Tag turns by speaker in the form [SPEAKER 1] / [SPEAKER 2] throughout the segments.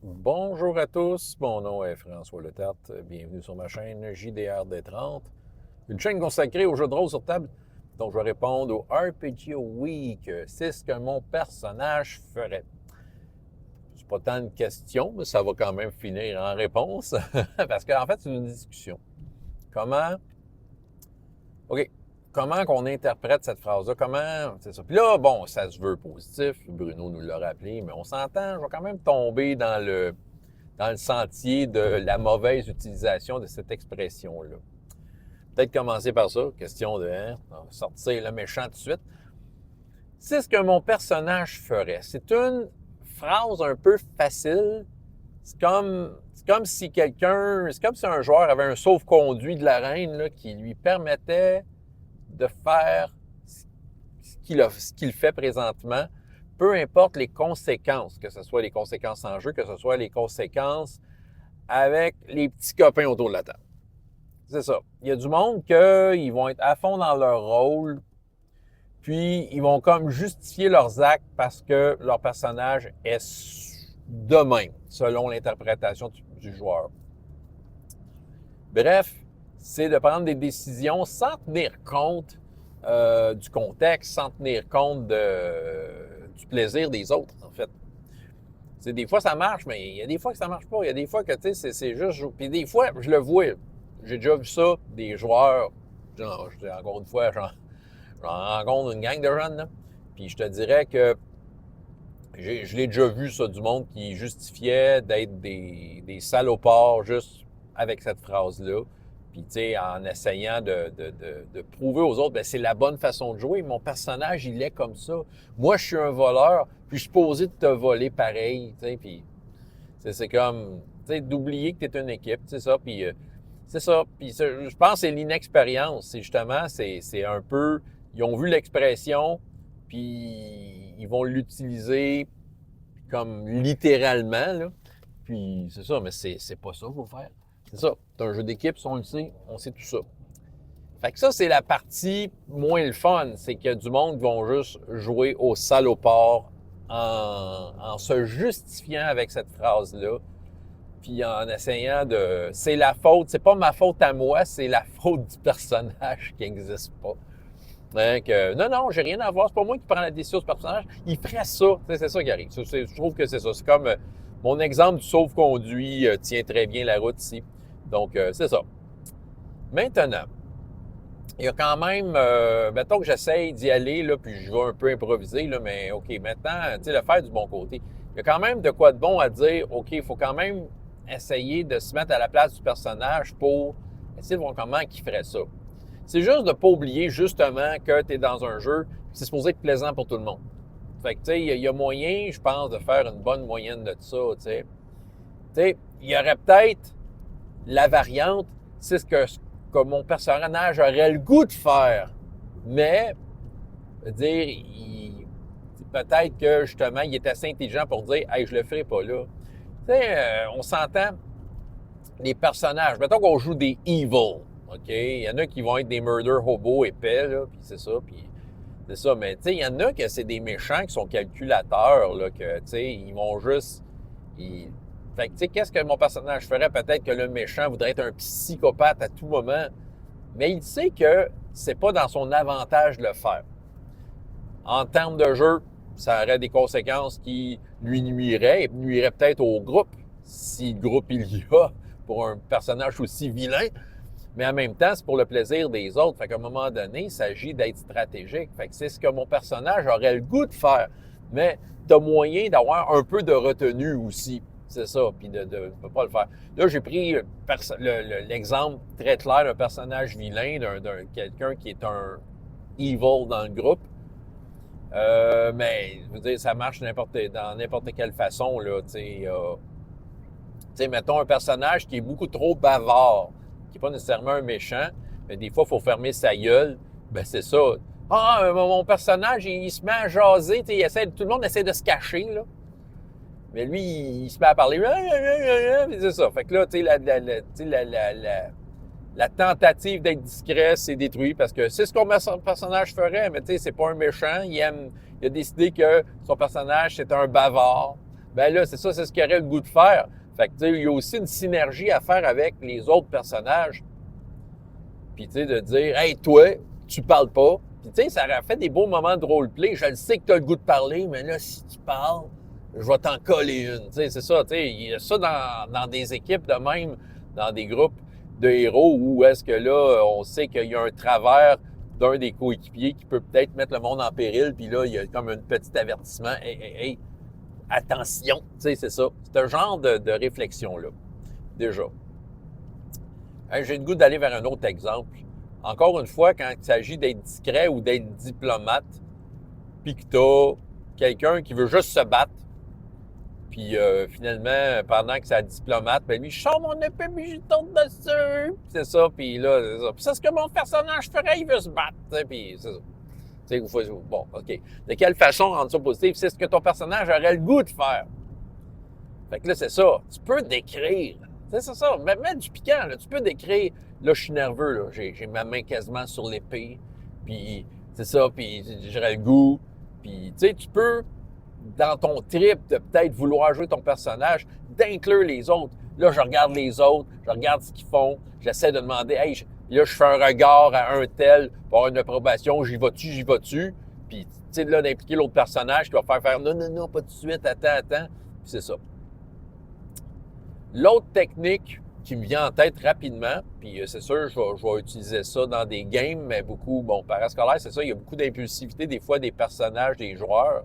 [SPEAKER 1] Bonjour à tous, mon nom est François Letarte. Bienvenue sur ma chaîne JDR D30, une chaîne consacrée aux jeux de rôle sur table. Donc, je vais répondre au RPG Week. C'est ce que mon personnage ferait. C'est pas tant une question, mais ça va quand même finir en réponse, parce qu'en fait, c'est une discussion. Comment, OK, comment qu'on interprète cette phrase-là? Comment, c'est ça. Puis là, bon, ça se veut positif, Bruno nous l'a rappelé, mais on s'entend, je vais quand même tomber dans le sentier de la mauvaise utilisation de cette expression-là. Peut-être commencer par ça, question de sortir le méchant tout de suite. C'est ce que mon personnage ferait. C'est une phrase un peu facile. C'est comme si un joueur avait un sauve-conduit de la reine là, qui lui permettait de faire ce qu'il fait présentement, peu importe les conséquences, que ce soit les conséquences en jeu, que ce soit les conséquences avec les petits copains autour de la table. C'est ça. Il y a du monde qu'ils vont être à fond dans leur rôle, puis ils vont comme justifier leurs actes parce que leur personnage est de même, selon l'interprétation du joueur. Bref, c'est de prendre des décisions sans tenir compte du contexte, sans tenir compte du plaisir des autres, en fait. T'sais, des fois, ça marche, mais il y a des fois que ça marche pas. Il y a des fois que, tu sais, c'est juste... Puis des fois, je le vois. J'ai déjà vu ça, des joueurs... Genre, encore une fois, j'en rencontre une gang de jeunes, là. Puis je te dirais que je l'ai déjà vu, ça, du monde qui justifiait d'être des salopards juste avec cette phrase-là. Puis, tu sais, en essayant de prouver aux autres, bien, c'est la bonne façon de jouer. Mon personnage, il est comme ça. Moi, je suis un voleur, puis je suis posé de te voler pareil, tu sais. Puis, c'est comme, tu sais, d'oublier que tu es une équipe, c'est ça. Puis, c'est ça. Puis, je pense que c'est l'inexpérience. C'est justement, c'est un peu, ils ont vu l'expression, puis ils vont l'utiliser comme littéralement, là. Puis, c'est ça, mais c'est pas ça qu'il faut faire. C'est ça. C'est un jeu d'équipe, si on le sait, on sait tout ça. Fait que ça, c'est la partie moins le fun. C'est qu'il y a du monde qui vont juste jouer au salopard en se justifiant avec cette phrase-là. Puis en essayant de... C'est la faute, c'est pas ma faute à moi, c'est la faute du personnage qui n'existe pas. Hein, que, non, j'ai rien à voir, c'est pas moi qui prends la décision du personnage. Il ferait ça. C'est ça qui arrive. Je trouve que c'est ça. C'est comme mon exemple du sauve-conduit tient très bien la route ici. Donc, c'est ça. Maintenant, il y a quand même, mettons que j'essaye d'y aller, là, puis je vais un peu improviser, là, mais OK, maintenant, tu sais, le faire du bon côté. Il y a quand même de quoi de bon à dire, OK, il faut quand même essayer de se mettre à la place du personnage pour essayer de voir comment il ferait ça. C'est juste de ne pas oublier, justement, que tu es dans un jeu, c'est supposé être plaisant pour tout le monde. Fait que, tu sais, il y a moyen, je pense, de faire une bonne moyenne de ça, tu sais. Tu sais, il y aurait peut-être la variante, c'est ce que mon personnage aurait le goût de faire. Mais, je veux dire, peut-être que justement, il est assez intelligent pour dire, hey, je le ferai pas là. Tu sais, on s'entend, les personnages, mettons qu'on joue des evil, OK? Il y en a qui vont être des murder hobos épais, là, puis c'est ça, puis c'est ça. Mais, tu sais, il y en a que c'est des méchants qui sont calculateurs, là, que, tu sais, ils vont juste... Fait que, tu sais, qu'est-ce que mon personnage ferait? Peut-être que le méchant voudrait être un psychopathe à tout moment, mais il sait que c'est pas dans son avantage de le faire. En termes de jeu, ça aurait des conséquences qui lui nuiraient et nuiraient peut-être au groupe, si le groupe il y a pour un personnage aussi vilain. Mais en même temps, c'est pour le plaisir des autres. Fait qu'à un moment donné, il s'agit d'être stratégique. Fait que c'est ce que mon personnage aurait le goût de faire. Mais tu as moyen d'avoir un peu de retenue aussi. C'est ça, puis de ne pas le faire. Là, j'ai pris l'exemple très clair d'un personnage vilain, d'un quelqu'un qui est un evil dans le groupe. Mais, je veux dire, ça marche dans n'importe quelle façon, là, tu sais, mettons un personnage qui est beaucoup trop bavard, qui n'est pas nécessairement un méchant, mais des fois, il faut fermer sa gueule. Ben, c'est ça. Ah, mon personnage, il se met à jaser, tu sais, tout le monde essaie de se cacher, là. Mais lui, il se met à parler. C'est ça. Fait que là, tu sais, la tentative d'être discret, c'est détruit parce que c'est ce que son personnage ferait, mais tu sais, c'est pas un méchant. Il a décidé que son personnage, c'est un bavard. Ben là, c'est ça, c'est ce qu'il aurait le goût de faire. Fait que, tu sais, il y a aussi une synergie à faire avec les autres personnages. Puis, tu sais, de dire, hey, toi, tu parles pas. Puis, tu sais, ça aurait fait des beaux moments de roleplay. Je le sais que tu as le goût de parler, mais là, si tu parles, je vais t'en coller une. Tu sais, c'est ça, tu sais, il y a ça dans des équipes de même, dans des groupes de héros où est-ce que là, on sait qu'il y a un travers d'un des coéquipiers qui peut peut-être mettre le monde en péril, puis là, il y a comme un petit avertissement. Hey, hey, hey, attention, tu sais, c'est ça. C'est un genre de réflexion-là, déjà. Hey, j'ai le goût d'aller vers un autre exemple. Encore une fois, quand il s'agit d'être discret ou d'être diplomate, puis que tu as quelqu'un qui veut juste se battre, puis finalement, pendant que c'est diplomate, ben lui, je sors mon épée, puis j'y tombe dessus. Puis c'est ça, puis là, c'est ça. Puis c'est ce que mon personnage ferait, il veut se battre. Puis c'est ça. Tu sais, bon, OK. De quelle façon rendre ça positif? C'est ce que ton personnage aurait le goût de faire. Fait que là, c'est ça. Tu peux décrire. C'est ça. Mettre du piquant, là. Tu peux décrire. Là, je suis nerveux, là. J'ai ma main quasiment sur l'épée. Puis, c'est ça. Puis, j'aurais le goût. Puis, tu sais, tu peux, dans ton trip de peut-être vouloir jouer ton personnage, d'inclure les autres. Là, je regarde les autres. Je regarde ce qu'ils font. J'essaie de demander, hey, là, je fais un regard à un tel pour avoir une approbation. J'y vas-tu? Puis, tu sais, là, d'impliquer l'autre personnage qui va faire non, pas tout de suite, attends. Puis, c'est ça. L'autre technique qui me vient en tête rapidement, puis c'est sûr, je vais utiliser ça dans des games, mais beaucoup, bon, parascolaire, c'est ça, il y a beaucoup d'impulsivité des fois des personnages, des joueurs.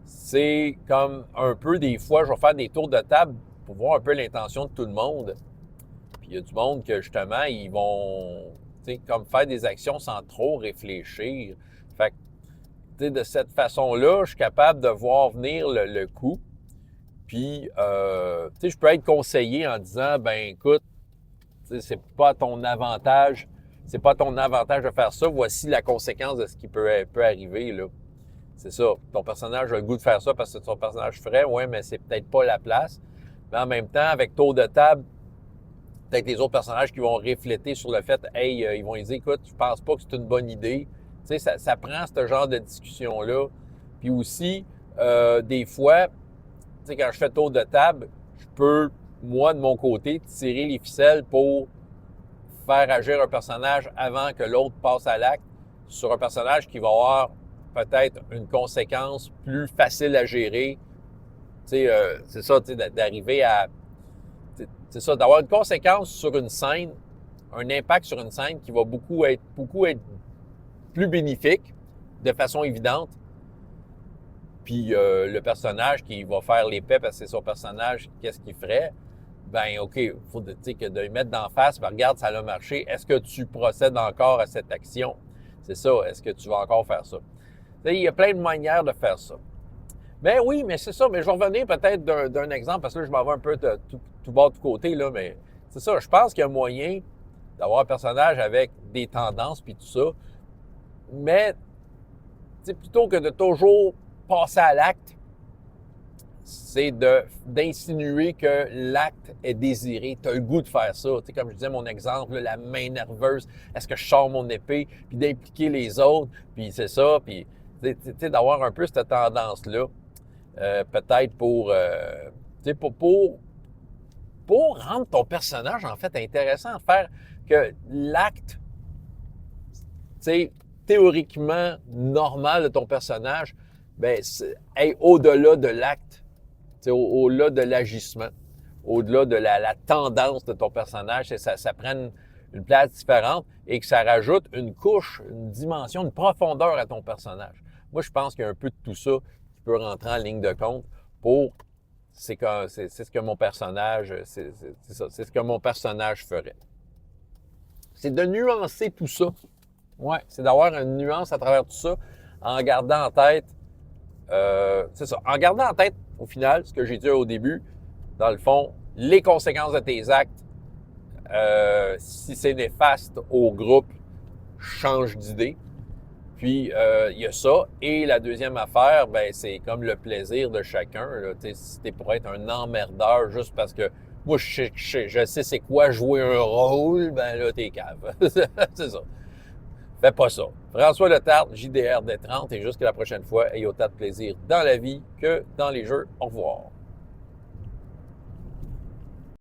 [SPEAKER 1] C'est comme un peu des fois, je vais faire des tours de table pour voir un peu l'intention de tout le monde. Puis il y a du monde que justement, ils vont, tu sais, comme faire des actions sans trop réfléchir. Fait que, tu sais, de cette façon-là, je suis capable de voir venir le coup. Puis, tu sais, je peux être conseillé en disant, ben écoute, c'est pas ton avantage, c'est pas ton avantage de faire ça. Voici la conséquence de ce qui peut arriver, là. C'est ça. Ton personnage a le goût de faire ça parce que c'est ton personnage ferait, ouais, mais c'est peut-être pas la place. Mais en même temps, avec tour de table, peut-être les autres personnages qui vont refléter sur le fait, hey, ils vont dire, écoute, je pense pas que c'est une bonne idée. Tu sais, ça prend ce genre de discussion-là. Puis aussi, des fois, tu sais, quand je fais tour de table, je peux, moi, de mon côté, tirer les ficelles pour faire agir un personnage avant que l'autre passe à l'acte sur un personnage qui va avoir peut-être une conséquence plus facile à gérer. Tu sais, c'est ça, tu sais, d'arriver à... C'est ça, d'avoir une conséquence sur une scène, un impact sur une scène qui va beaucoup être plus bénéfique, de façon évidente. Puis le personnage qui va faire l'épée parce que c'est son personnage, qu'est-ce qu'il ferait? Ben OK, il faut que de lui mettre d'en face, ben, regarde, ça a marché. Est-ce que tu procèdes encore à cette action? C'est ça, est-ce que tu vas encore faire ça? Il y a plein de manières de faire ça. Ben oui, mais c'est ça. Mais je vais revenir peut-être d'un exemple, parce que là, je m'en vais un peu tout bas de côté, là, mais c'est ça. Je pense qu'il y a moyen d'avoir un personnage avec des tendances puis tout ça. Mais plutôt que de toujours passer à l'acte, c'est d'insinuer que l'acte est désiré. Tu as le goût de faire ça. Tu sais, comme je disais, mon exemple, là, la main nerveuse, est-ce que je sors mon épée, puis d'impliquer les autres, puis c'est ça, puis d'avoir un peu cette tendance-là, peut-être pour rendre ton personnage, en fait, intéressant, faire que l'acte, théoriquement normal de ton personnage, ben, est au-delà de l'acte. Au-delà de l'agissement, au-delà de la tendance de ton personnage, ça prenne une place différente et que ça rajoute une couche, une dimension, une profondeur à ton personnage. Moi, je pense qu'il y a un peu de tout ça qui peut rentrer en ligne de compte pour... C'est ce que mon personnage... C'est ce que mon personnage ferait. C'est de nuancer tout ça. Ouais, c'est d'avoir une nuance à travers tout ça en gardant en tête... c'est ça, en gardant en tête au final, ce que j'ai dit au début, dans le fond, les conséquences de tes actes, si c'est néfaste au groupe, change d'idée. Puis, il y a ça. Et la deuxième affaire, ben c'est comme le plaisir de chacun. Là. Si t'es pour être un emmerdeur juste parce que moi, je sais c'est quoi jouer un rôle, ben là, t'es cave. C'est ça. Fais pas ça. François Letarte, JDR des 30, et jusqu'à la prochaine fois, ayez autant de plaisir dans la vie que dans les jeux. Au revoir.